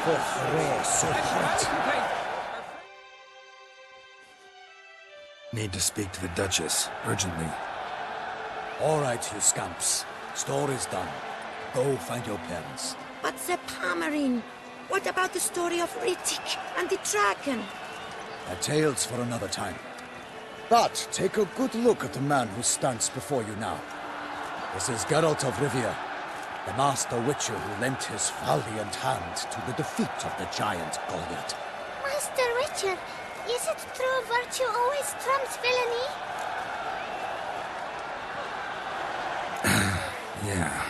for Hooray, so hot. Need to speak to the Duchess, urgently. All right, you scamps. Story's done. Go find your parents. But the Palmerine, what about the story of Riddick and the dragon? A tale's for another time. But take a good look at the man who stands before you now. This is Geralt of Rivia, the master witcher who lent his valiant hand to the defeat of the giant Goliath. Master Witcher, is it true virtue always trumps villainy? Yeah,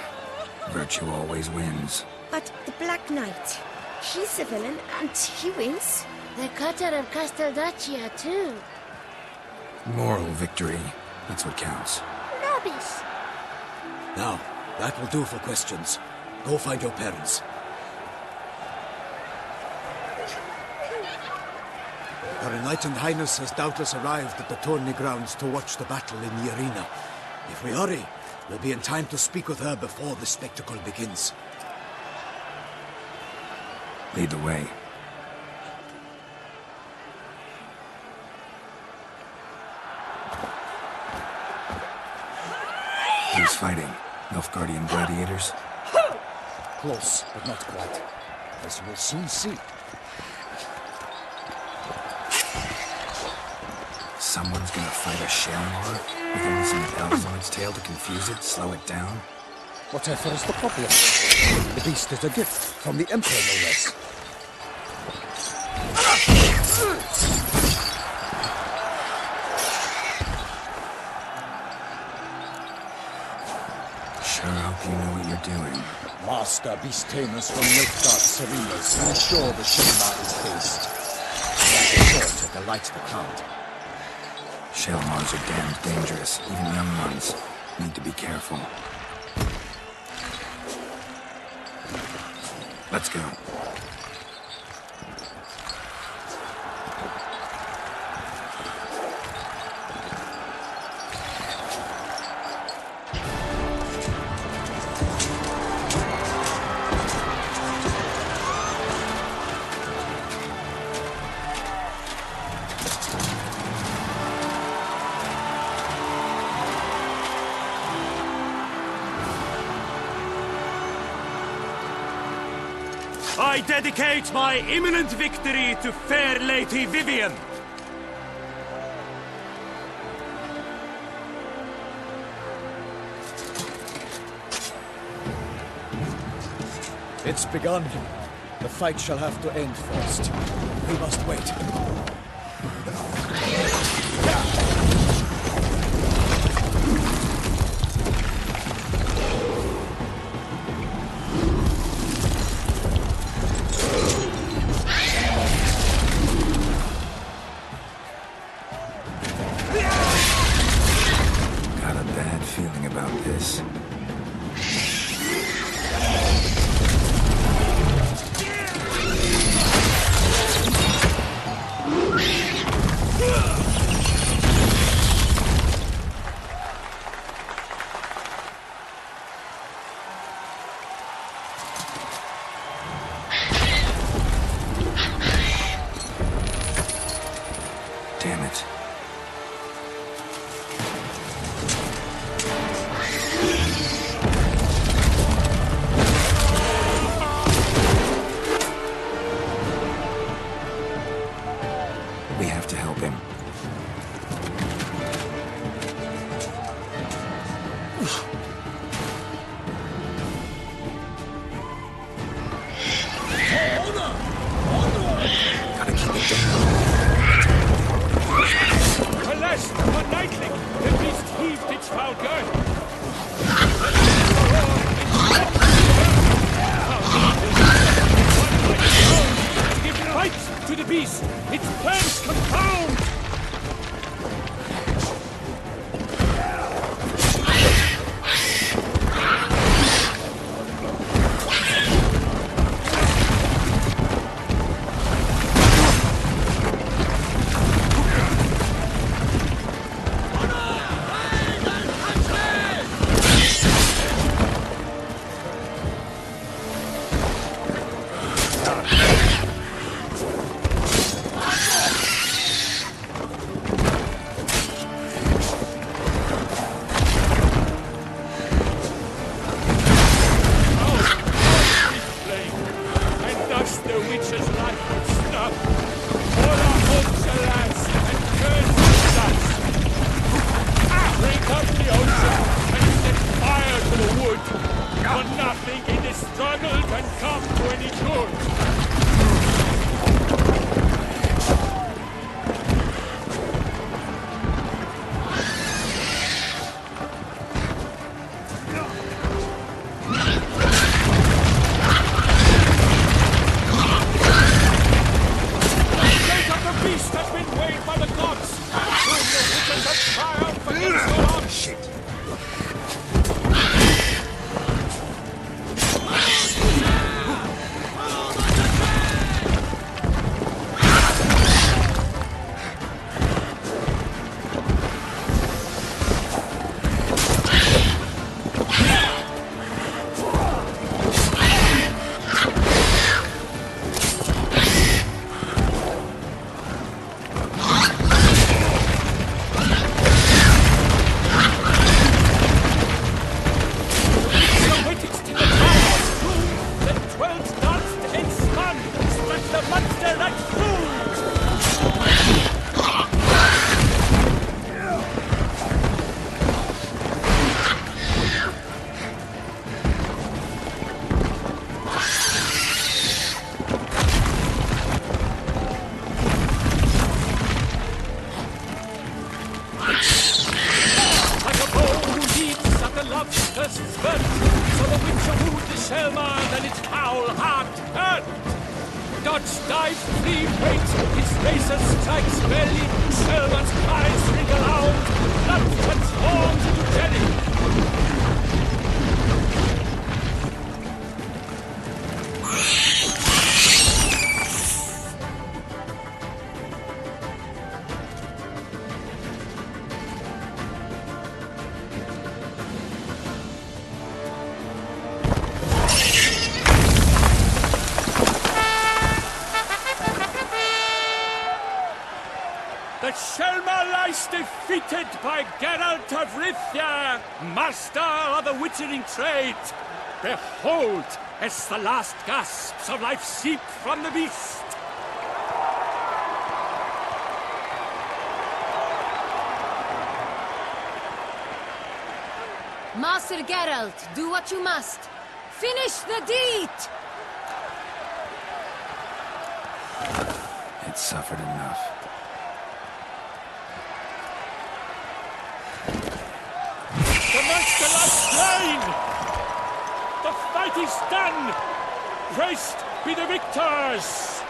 virtue always wins. But the Black Knight, he's a villain and he wins. The Cutter of Castelduccia, too. Moral victory, that's what counts. Rubbish. Now, that will do for questions. Go find your parents. Her Enlightened Highness has doubtless arrived at the tourney grounds to watch the battle in the arena. If we hurry, we'll be in time to speak with her before the spectacle begins. Lead the way. Who's fighting? Nilfgaardian gladiators? Close, but not quite. As you will soon see. Someone's gonna fight a Shell Mauler with only some elves on its tail to confuse it, slow it down? Whatever is the problem? The beast is a gift from the Emperor, no less. Sure hope you know what you're doing. Master Beast Tamers from Nilfgaard's arenas ensure the Shell is faced. That is sure to delight the crowd. Shell Mars are damned dangerous, even young ones. Need to be careful. Let's go. I dedicate my imminent victory to fair Lady Vivian. It's begun. The fight shall have to end first. We must wait. Got a bad feeling about this. creature's life would snub. All our hopes, alas, and curses us. Break up the ocean and set fire to the wood. For nothing in this struggle can come to any good. The Shell Mare lies defeated by Geralt of Rivia, master of the witchering trade. Behold, as the last gasps of life seep from the beast. Master Geralt, do what you must. Finish the deed! It suffered enough. The monster lies slain! The fight is done! Praised be the victors!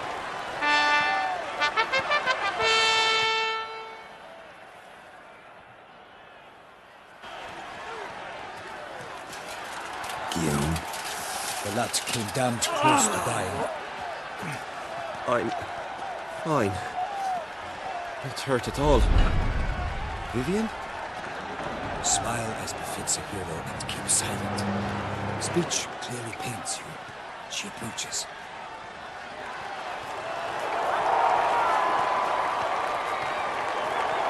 Guillaume. The lad came damned close to dying. I'm fine. Not hurt at all. Vivian? Smile as befits a hero and keep silent. Speech clearly pains you. She approaches.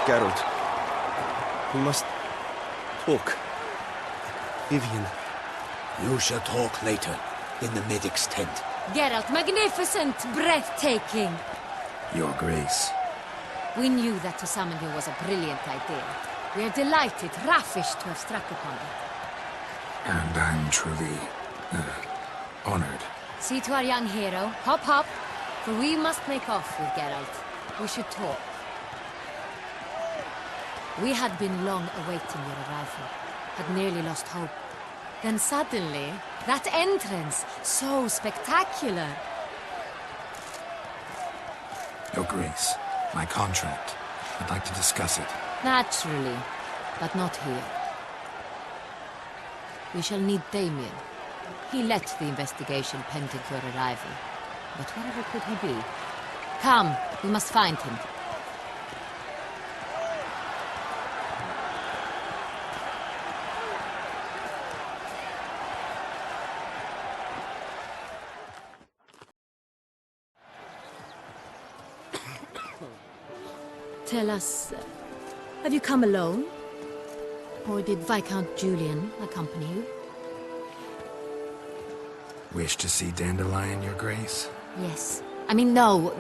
Geralt. We must talk. Vivian. You shall talk later, in the medic's tent. Geralt, magnificent, breathtaking. Your Grace. We knew that to summon you was a brilliant idea. We are delighted, ravished to have struck upon it. And I'm truly honored. See to our young hero. Hop, hop. For we must make off with Geralt. We should talk. We had been long awaiting your arrival. Had nearly lost hope. Then suddenly, that entrance, so spectacular. Your Grace, my contract. I'd like to discuss it. Naturally, but not here. We shall need Damien. He led the investigation pending your arrival. But wherever could he be? Come, we must find him. Tell us, have you come alone? Or did Viscount Julian accompany you? Wish to see Dandelion, Your Grace? Yes. I mean, no.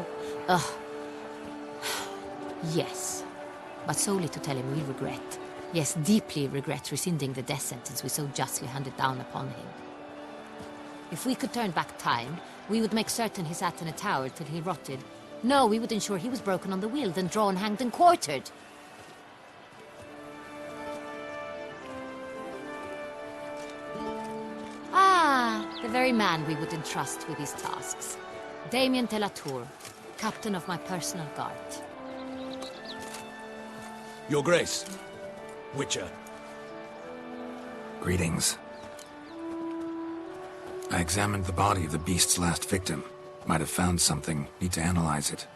Yes. But solely to tell him we regret. Yes, deeply regret rescinding the death sentence we so justly handed down upon him. If we could turn back time, we would make certain he sat in a tower till he rotted. No, we would ensure he was broken on the wheel, then drawn, hanged, and quartered. Ah, the very man we would entrust with these tasks. Damien de la Tour, captain of my personal guard. Your Grace. Witcher. Greetings. I examined the body of the beast's last victim. Might have found something. Need to analyze it.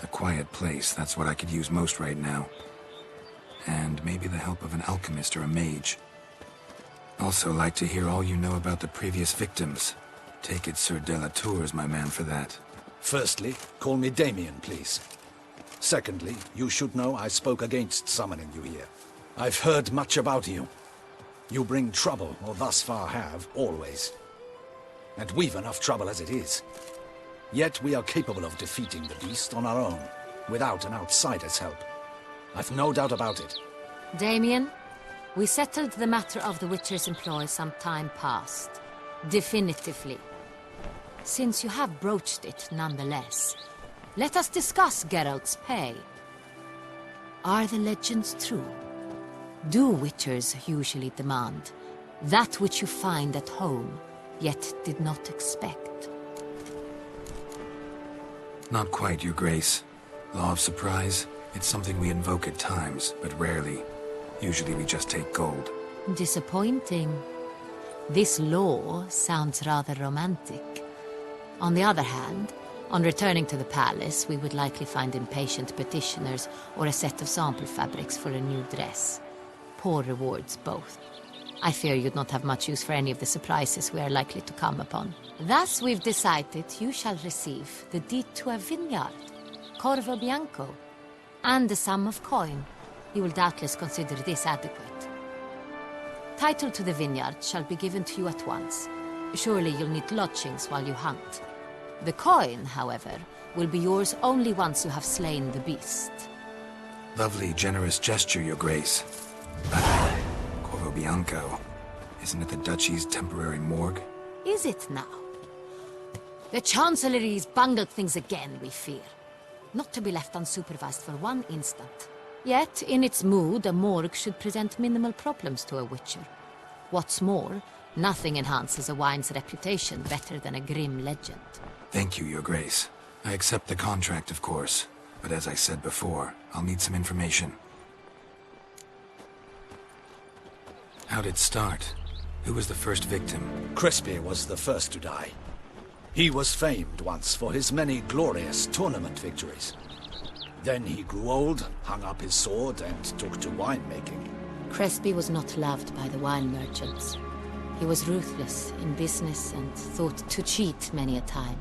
A quiet place, that's what I could use most right now. And maybe the help of an alchemist or a mage. Also like to hear all you know about the previous victims. Take it Sir de la Tour is my man for that. Firstly, call me Damien, please. Secondly, you should know I spoke against summoning you here. I've heard much about you. You bring trouble, or thus far have, always. And we've enough trouble as it is. Yet we are capable of defeating the beast on our own, without an outsider's help. I've no doubt about it. Damien, we settled the matter of the Witcher's employ some time past. Definitively. Since you have broached it nonetheless, let us discuss Geralt's pay. Are the legends true? Do Witchers usually demand that which you find at home, yet did not expect? Not quite, Your Grace. Law of surprise, it's something we invoke at times, but rarely. Usually we just take gold. Disappointing. This law sounds rather romantic. On the other hand, on returning to the palace, we would likely find impatient petitioners or a set of sample fabrics for a new dress. Poor rewards, both. I fear you'd not have much use for any of the surprises we are likely to come upon. Thus, we've decided you shall receive the deed to a vineyard, Corvo Bianco, and the sum of coin. You will doubtless consider this adequate. Title to the vineyard shall be given to you at once. Surely you'll need lodgings while you hunt. The coin, however, will be yours only once you have slain the beast. Lovely, generous gesture, Your Grace. Corvo Bianco. Isn't it the Duchy's temporary morgue? Is it now? The Chancellery's bungled things again, we fear. Not to be left unsupervised for one instant. Yet, in its mood, a morgue should present minimal problems to a Witcher. What's more, nothing enhances a wine's reputation better than a grim legend. Thank you, Your Grace. I accept the contract, of course. But as I said before, I'll need some information. How'd it start? Who was the first victim? Crespi was the first to die. He was famed once for his many glorious tournament victories. Then he grew old, hung up his sword, and took to winemaking. Crespi was not loved by the wine merchants. He was ruthless in business and thought to cheat many a time.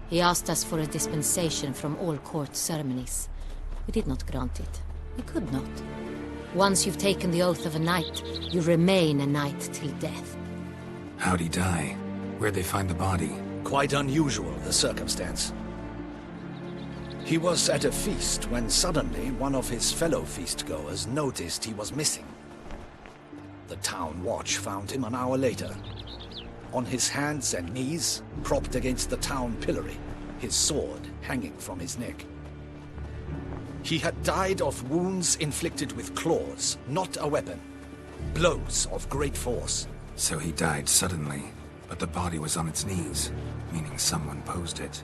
He asked us for a dispensation from all court ceremonies. We did not grant it. We could not. Once you've taken the oath of a knight, you remain a knight till death. How'd he die? Where'd they find the body? Quite unusual, the circumstance. He was at a feast when suddenly one of his fellow feastgoers noticed he was missing. The town watch found him an hour later. On his hands and knees, propped against the town pillory, his sword hanging from his neck. He had died of wounds inflicted with claws, not a weapon. Blows of great force. So he died suddenly, but the body was on its knees, meaning someone posed it.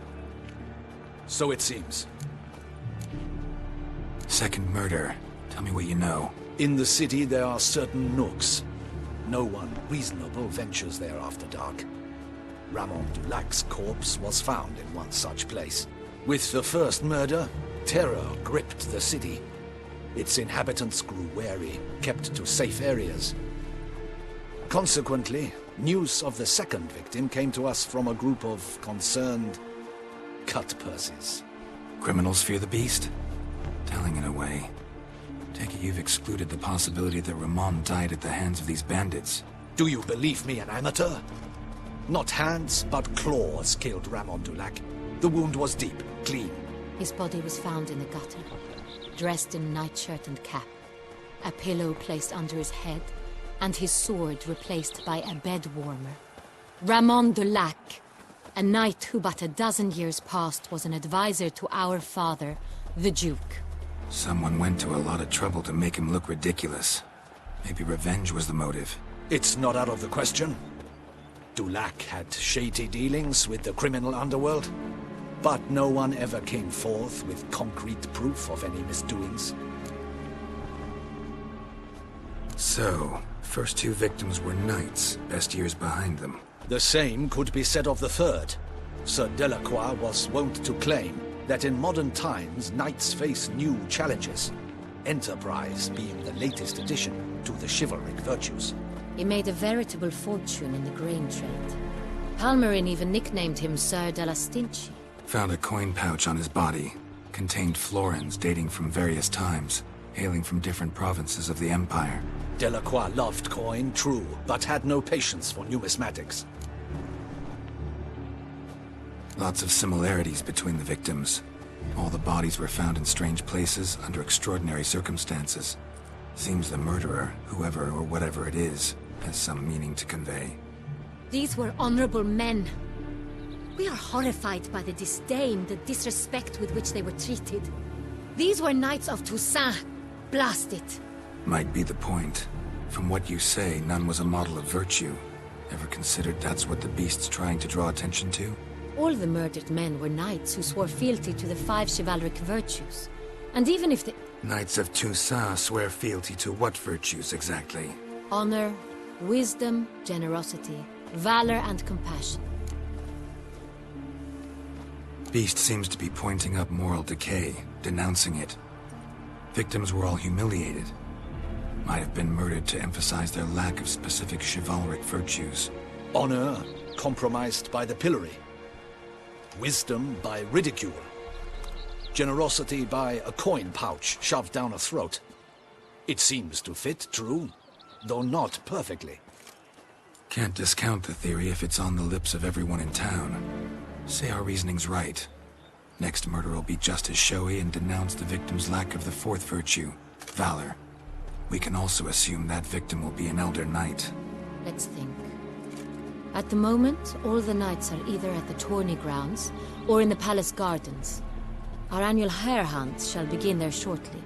So it seems. Second murder. Tell me what you know. In the city there are certain nooks. No one reasonable ventures there after dark. Ramon Dulac's corpse was found in one such place. With the first murder, terror gripped the city. Its inhabitants grew wary, kept to safe areas. Consequently, news of the second victim came to us from a group of concerned cut-purses. Criminals fear the beast? Telling in a way. Take it you've excluded the possibility that Ramon died at the hands of these bandits. Do you believe me an amateur? Not hands, but claws killed Ramon Dulac. The wound was deep, clean. His body was found in the gutter, dressed in nightshirt and cap, a pillow placed under his head, and his sword replaced by a bed warmer. Ramon de Lac, a knight who but a dozen years past was an advisor to our father, the Duke. Someone went to a lot of trouble to make him look ridiculous. Maybe revenge was the motive. It's not out of the question. Dulac had shady dealings with the criminal underworld, but no one ever came forth with concrete proof of any misdoings. So, first two victims were knights, best years behind them. The same could be said of the third. Sir Delacroix was wont to claim that in modern times knights face new challenges, enterprise being the latest addition to the chivalric virtues. He made a veritable fortune in the grain trade. Palmerin even nicknamed him Sir de la Stinchi. Found a coin pouch on his body. Contained florins dating from various times, hailing from different provinces of the Empire. Delacroix loved coin, true, but had no patience for numismatics. Lots of similarities between the victims. All the bodies were found in strange places under extraordinary circumstances. Seems the murderer, whoever or whatever it is, has some meaning to convey. These were honorable men. We are horrified by the disdain, the disrespect with which they were treated. These were knights of Toussaint. Blast it. Might be the point. From what you say, none was a model of virtue. Ever considered that's what the beast's trying to draw attention to? All the murdered men were knights who swore fealty to the 5 chivalric virtues. And even if the... Knights of Toussaint swear fealty to what virtues exactly? Honor, wisdom, generosity, valor and compassion. Beast seems to be pointing up moral decay, denouncing it. Victims were all humiliated. Might have been murdered to emphasize their lack of specific chivalric virtues. Honor compromised by the pillory. Wisdom by ridicule. Generosity by a coin pouch shoved down a throat. It seems to fit, true, though not perfectly. Can't discount the theory if it's on the lips of everyone in town. Say our reasoning's right. Next murder will be just as showy and denounce the victim's lack of the fourth virtue, valor. We can also assume that victim will be an elder knight. Let's think. At the moment, all the knights are either at the tourney grounds or in the palace gardens. Our annual hare hunt shall begin there shortly.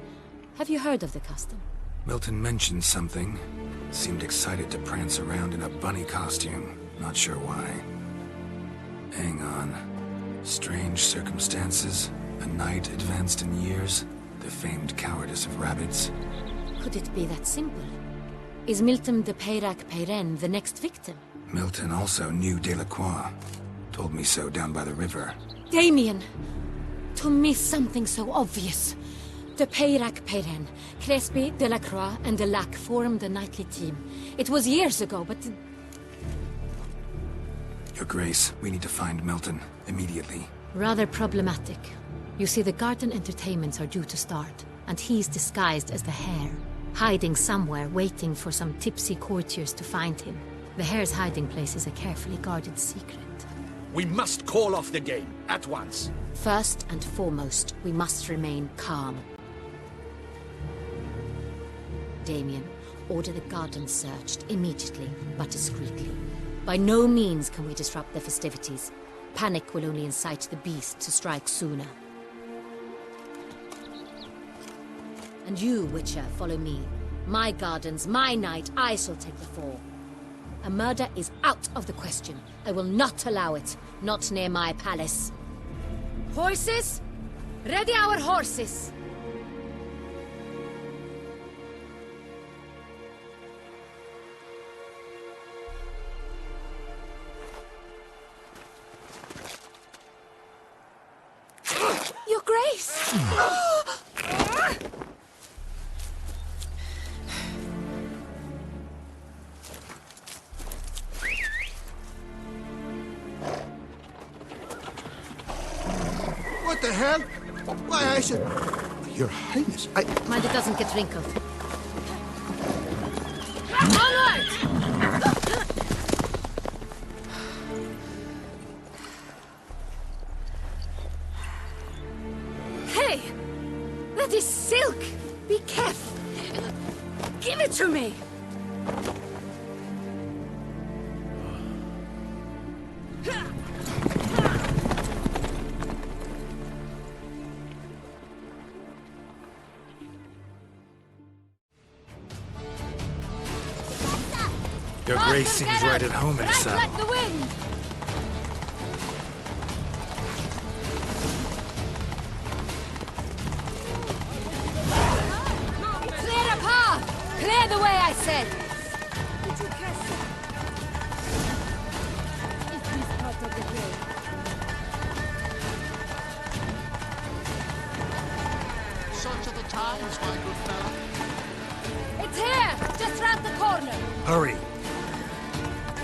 Have you heard of the custom? Milton mentioned something. Seemed excited to prance around in a bunny costume. Not sure why. Hang on. Strange circumstances. A knight advanced in years. The famed cowardice of rabbits. Could it be that simple? Is Milton de Peyrac-Peyren the next victim? Milton also knew Delacroix. Told me so down by the river. Damien! To miss something so obvious. De Peyrac-Peyren, Crespi, Delacroix, and Delac formed a knightly team. It was years ago, but... Your Grace, we need to find Milton, immediately. Rather problematic. You see, the garden entertainments are due to start, and he's disguised as the hare, hiding somewhere, waiting for some tipsy courtiers to find him. The hare's hiding place is a carefully guarded secret. We must call off the game, at once. First and foremost, we must remain calm. Damien, order the garden searched immediately, but discreetly. By no means can we disrupt the festivities. Panic will only incite the beast to strike sooner. And you, Witcher, follow me. My gardens, my night, I shall take the fall. A murder is out of the question. I will not allow it. Not near my palace. Horses? Ready our horses! Your Grace! What the hell? Why, I said... Your Highness, Mind it doesn't get wrinkled. Onward! to me! Your grace seems right at home in the saddle. Like the wind! Clear a path! Clear the way, I said! Such are the times, my good fellow. It's here! Just round the corner! Hurry!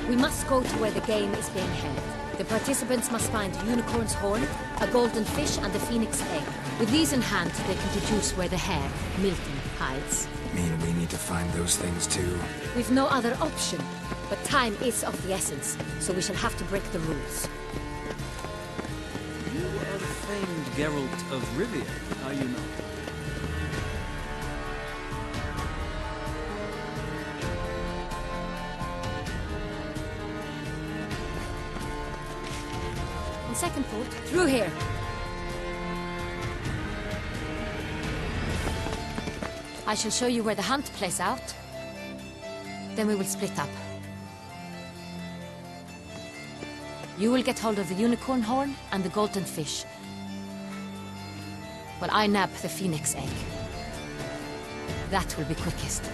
We must go to where the game is being held. The participants must find a unicorn's horn, a golden fish, and a phoenix egg. With these in hand, they can deduce where the hare, Milton, hides. Mean we need to find those things too? We've no other option. But time is of the essence, so we shall have to break the rules. You are the famed Geralt of Rivia, are you not? On second thought, through here. I shall show you where the hunt plays out. Then we will split up. You will get hold of the unicorn horn and the golden fish, while I nab the phoenix egg. That will be quickest.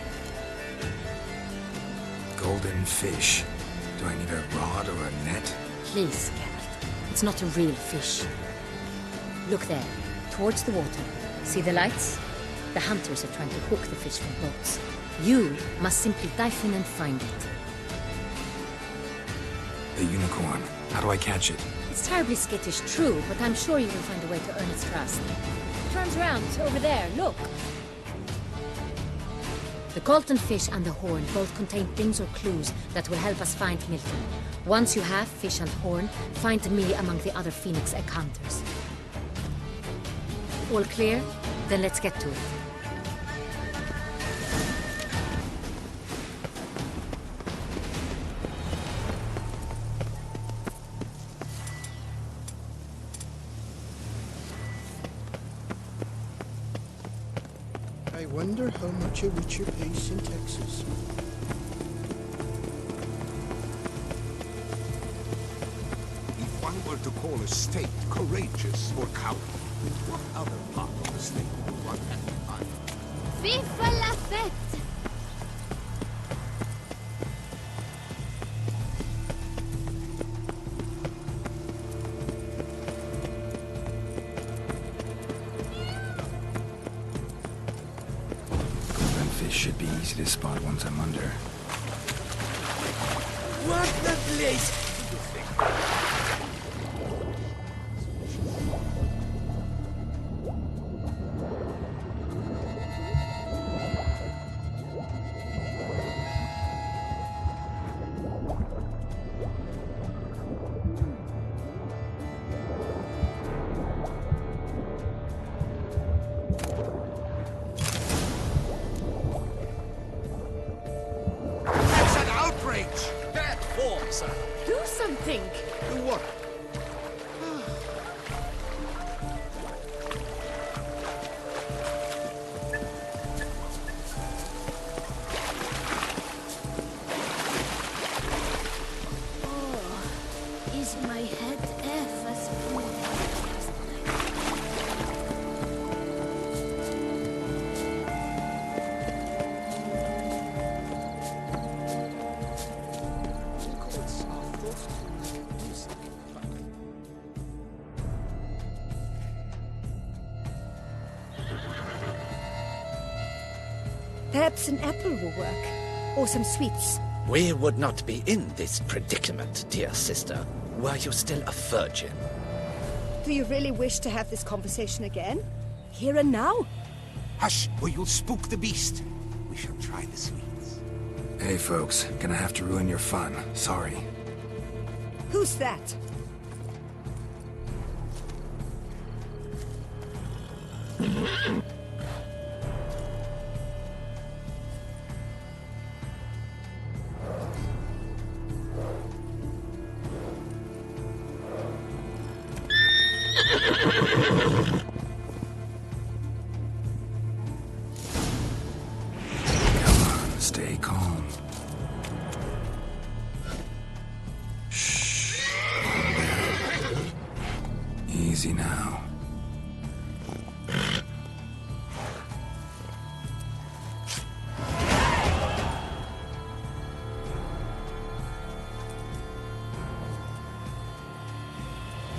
Golden fish. Do I need a rod or a net? Please, Geralt. It's not a real fish. Look there, towards the water. See the lights? The hunters are trying to hook the fish from boats. You must simply dive in and find it. The unicorn. How do I catch it? It's terribly skittish, true, but I'm sure you will find a way to earn its trust. It turns round, over there, look. The golden fish and the horn both contain things or clues that will help us find Milton. Once you have fish and horn, find me among the other phoenix egg hunters. All clear? Then let's get to it. I wonder how much a witcher pays in Texas. If one were to call a state courageous or cowardly, what other part of the state would one have in mind? Vive la fête! Golden fish should be easy to spot once I'm under. What the place? That's an outrage! Bad form, sir. Do something! Do what? Is my head ever smooth? Records are thought to make music, but Perhaps an apple will work. Or some sweets. We would not be in this predicament, dear sister, were you still a virgin. Do you really wish to have this conversation again? Here and now? Hush, or you'll spook the beast. We shall try the sweets. Hey folks, gonna have to ruin your fun. Sorry. Who's that? Stay calm. Shh. Calm down. Easy now.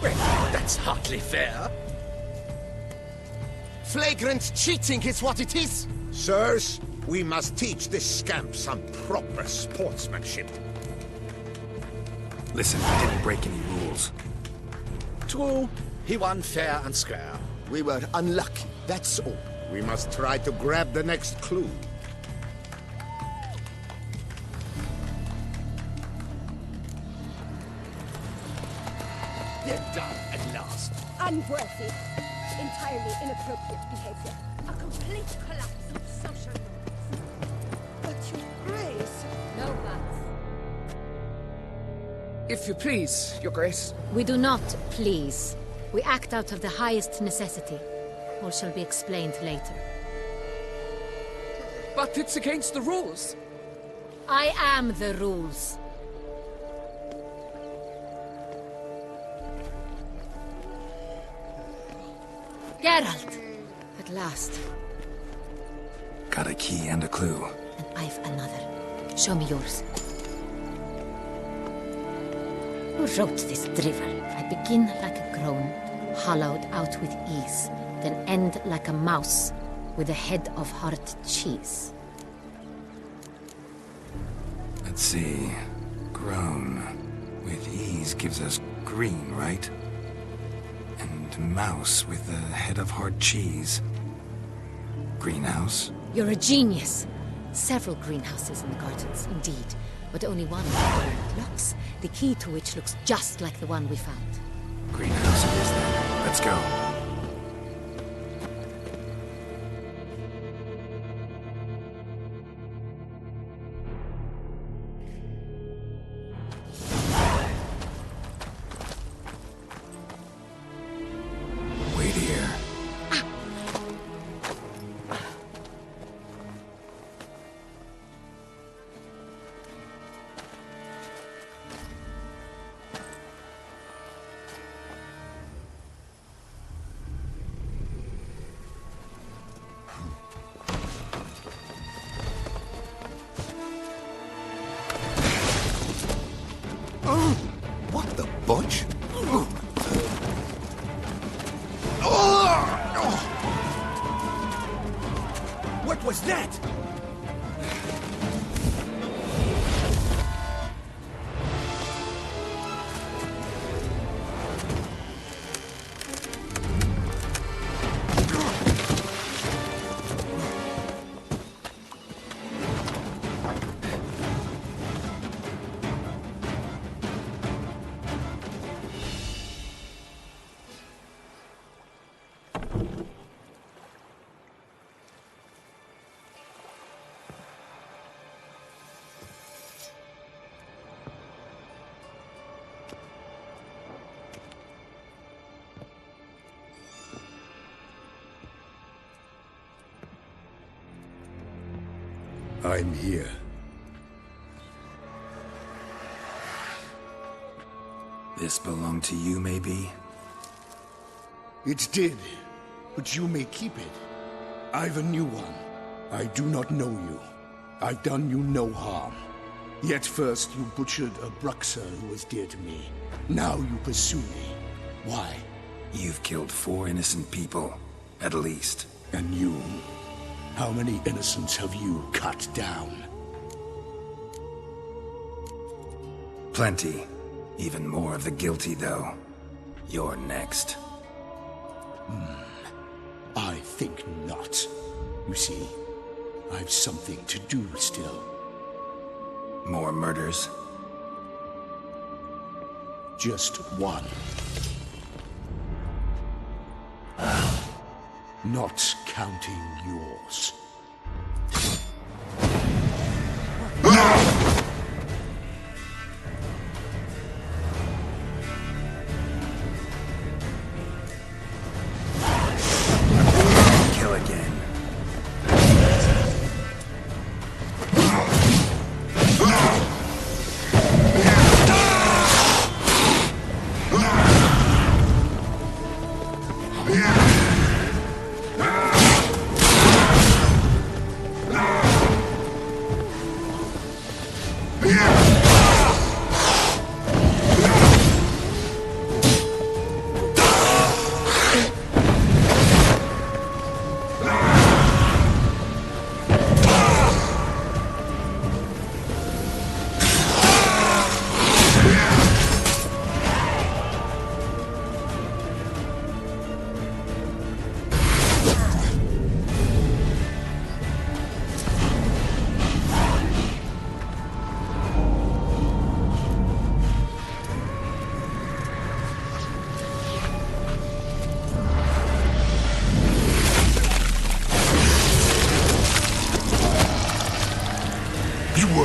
Well, that's hardly fair. Flagrant cheating is what it is! Sirs, we must teach this scamp some proper sportsmanship. Listen, I didn't break any rules. True, he won fair and square. We were unlucky, that's all. We must try to grab the next clue. They're done at last. Unworthy. Entirely inappropriate behavior. A complete collapse of social norms. But your grace... No buts. If you please, Your Grace. We do not please. We act out of the highest necessity. All shall be explained later. But it's against the rules. I am the rules. Geralt! At last. Got a key and a clue. And I've another. Show me yours. Who wrote this drivel? I begin like a groan, hollowed out with ease, then end like a mouse, with a head of hard cheese. Let's see. Grown. With ease gives us green, right? And mouse with the head of hard cheese. Greenhouse? You're a genius. Several greenhouses in the gardens, indeed, but only one with locks, the key to which looks just like the one we found. Greenhouse it is then. Let's go. Wait here. What the bunch? What was that? I'm here. This belonged to you, maybe? It did, but you may keep it. I've a new one. I do not know you. I've done you no harm. Yet first you butchered a Bruxer who was dear to me. Now you pursue me. Why? You've killed 4 innocent people, at least. And you? How many innocents have you cut down? Plenty. Even more of the guilty, though. You're next. I think not. You see, I've something to do still. More murders? Just one. Not counting yours.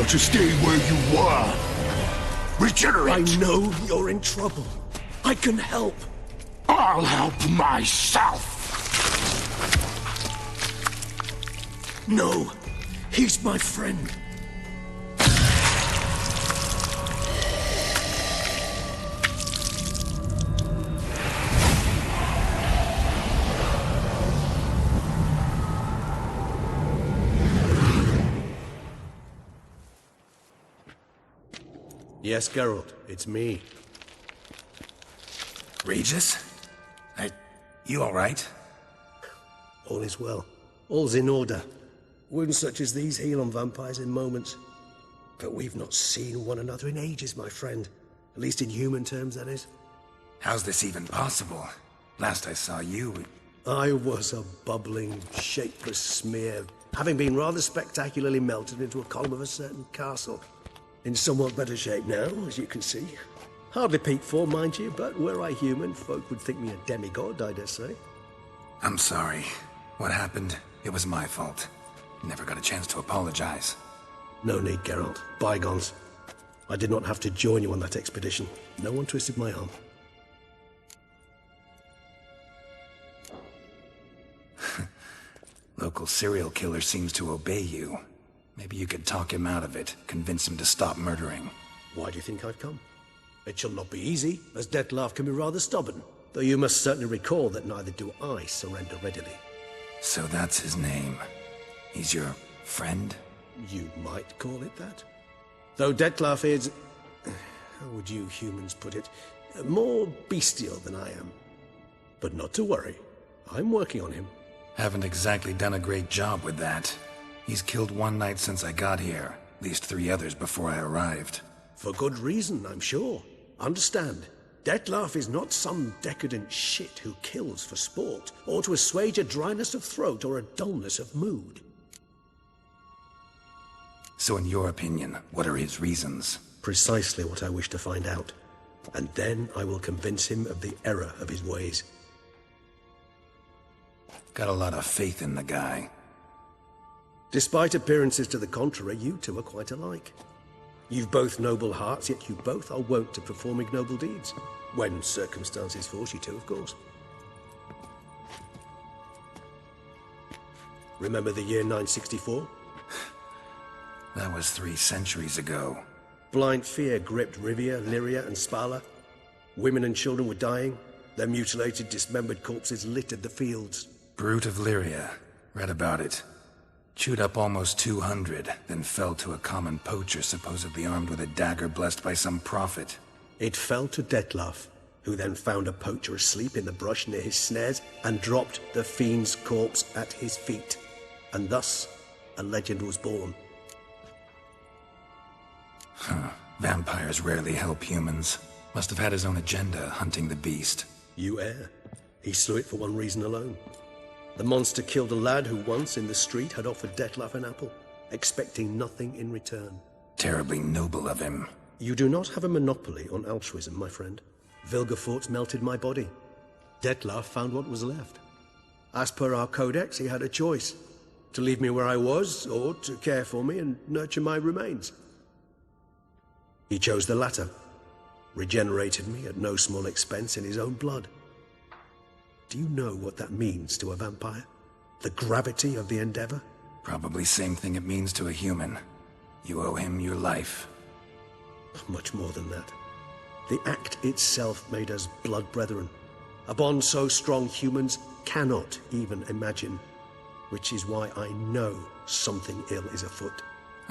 better to stay where you are. Regenerate! I know you're in trouble. I can help. I'll help myself! No, he's my friend. Yes, Geralt, it's me. Regis? You alright? All is well. All's in order. Wounds such as these heal on vampires in moments. But we've not seen one another in ages, my friend. At least in human terms, that is. How's this even possible? Last I saw you... I was a bubbling, shapeless smear, having been rather spectacularly melted into a column of a certain castle. In somewhat better shape now, as you can see. Hardly peak form, mind you, but were I human, folk would think me a demigod, I dare say. I'm sorry. What happened, it was my fault. Never got a chance to apologize. No need, Geralt. Bygones. I did not have to join you on that expedition. No one twisted my arm. Local serial killer seems to obey you. Maybe you could talk him out of it, convince him to stop murdering. Why do you think I've come? It shall not be easy, as Dettlaff can be rather stubborn. Though you must certainly recall that neither do I surrender readily. So that's his name. He's your friend? You might call it that. Though Dettlaff is... how would you humans put it? More bestial than I am. But not to worry. I'm working on him. Haven't exactly done a great job with that. He's killed one knight since I got here. At least 3 others before I arrived. For good reason, I'm sure. Understand, Dettlaff is not some decadent shit who kills for sport, or to assuage a dryness of throat or a dullness of mood. So in your opinion, what are his reasons? Precisely what I wish to find out. And then I will convince him of the error of his ways. Got a lot of faith in the guy. Despite appearances to the contrary, you two are quite alike. You've both noble hearts, yet you both are wont to perform ignoble deeds. When circumstances force you to, of course. Remember the year 964? That was 3 centuries ago. Blind fear gripped Rivia, Lyria, and Spala. Women and children were dying. Their mutilated, dismembered corpses littered the fields. Brute of Lyria. Read about it. Chewed up almost 200, then fell to a common poacher supposedly armed with a dagger blessed by some prophet. It fell to Dettlaff, who then found a poacher asleep in the brush near his snares and dropped the fiend's corpse at his feet. And thus, a legend was born. Huh. Vampires rarely help humans. Must have had his own agenda, hunting the beast. You err. He slew it for one reason alone. The monster killed a lad who once, in the street, had offered Dettlaff an apple, expecting nothing in return. Terribly noble of him. You do not have a monopoly on altruism, my friend. Vilgefortz melted my body. Dettlaff found what was left. As per our codex, he had a choice. To leave me where I was, or to care for me and nurture my remains. He chose the latter. Regenerated me at no small expense in his own blood. Do you know what that means to a vampire? The gravity of the endeavor? Probably same thing it means to a human. You owe him your life. Much more than that. The act itself made us blood brethren. A bond so strong humans cannot even imagine. Which is why I know something ill is afoot.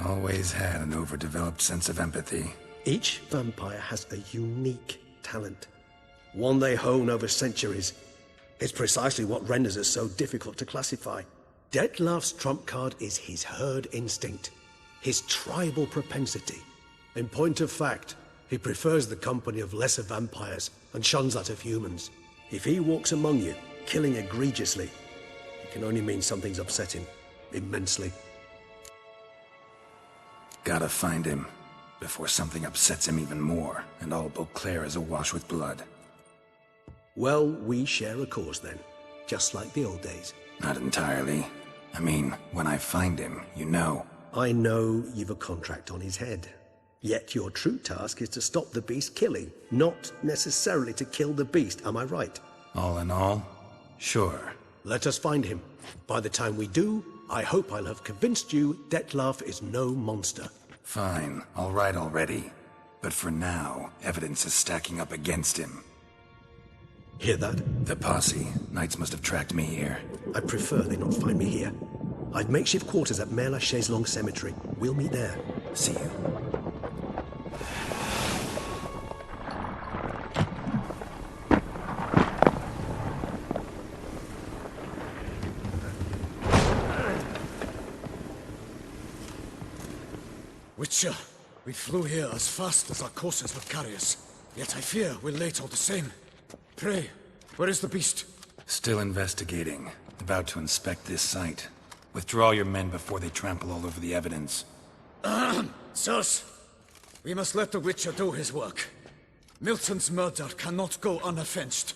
Always had an overdeveloped sense of empathy. Each vampire has a unique talent. One they hone over centuries. It's precisely what renders us so difficult to classify. Dettlaff's trump card is his herd instinct, his tribal propensity. In point of fact, he prefers the company of lesser vampires and shuns that of humans. If he walks among you, killing egregiously, it can only mean something's upset him, immensely. Gotta find him, before something upsets him even more, and all Beauclair is awash with blood. Well, we share a cause then, just like the old days. Not entirely. I mean, when I find him, you know, I know you've a contract on his head. Yet your true task is to stop the beast killing, not necessarily to kill the beast, am I right? All in all, sure. Let us find him. By the time we do, I hope I'll have convinced you Detlef is no monster. Fine, all right already. But for now, evidence is stacking up against him. Hear that? The posse. Knights must have tracked me here. I prefer they not find me here. I'd makeshift quarters at Mère Lachaise-Longue Cemetery. We'll meet there. See you. Witcher, we flew here as fast as our courses would carry us. Yet I fear we're late all the same. Pray, where is the beast? Still investigating. About to inspect this site. Withdraw your men before they trample all over the evidence. Sirs, we must let the Witcher do his work. Milton's murder cannot go unavenged.